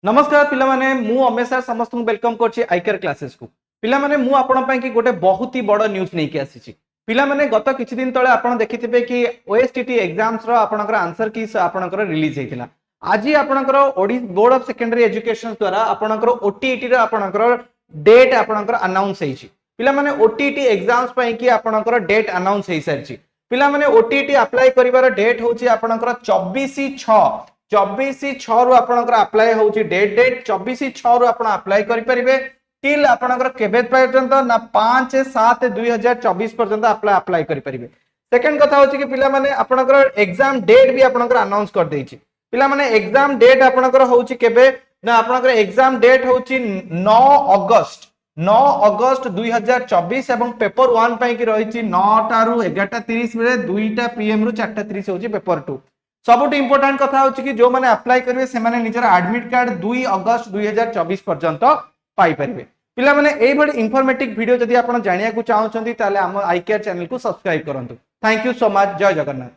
नमस्कार पिला माने मु अमेश सर समस्त वेलकम करछि आईकेयर क्लासेस को पिला माने मु आपण पई कि गोटे बहुत ही बड़ न्यूज नै के आसी छी पिला माने गत किछि दिन तळे आपण देखिथिबे कि ओएसटीटी एग्जाम्स रो आपणकर आंसर की आपणकर रिलीज हेतिला आज आपणकर ओडी बोर्ड ऑफ सेकेंडरी एजुकेशन द्वारा आपणकर ओटीईटी रो आपणकर डेट आपणकर अनाउंस हेछि पिला माने ओटीईटी एग्जाम्स पई कि आपणकर डेट अनाउंस हे सरछि पिला माने ओटीईटी अप्लाई करिवार डेट होछि आपणकर 24/6 रु आपणकर अप्लाई होछि डेट 24/6 रु आपण अप्लाई करि परिबे टिल आपणकर केबे पर्यंत ना 5/7/2024 पर्यंत अप्लाई करि परिबे। सेकंड कथा होछि कि पिला माने आपणकर एग्जाम डेट भी आपणकर अनाउंस कर देछि पिला माने एग्जाम डेट आपणकर होछि केबे ना आपणकर एग्जाम डेट होछि 9 अगस्त 2024 एवं पेपर 1 पई कि रहिछि 9 टा रु 11:30 बेले 2टा पीएम रु 4:30 होछि पेपर 2 सबुठ इंपोर्टेंट कथा होछि कि जो माने अप्लाई करिवे से माने निजर एडमिट कार्ड 2 अगस्त 2024 पर्यंत पाई परिवे पिला माने एई बडी इंफॉर्मेटिव वीडियो जदी आपण जानिया को चाहउछंती ताले हम आईकेयर चैनल को सब्सक्राइब करंतु। Thank you so much. जय जगन्नाथ।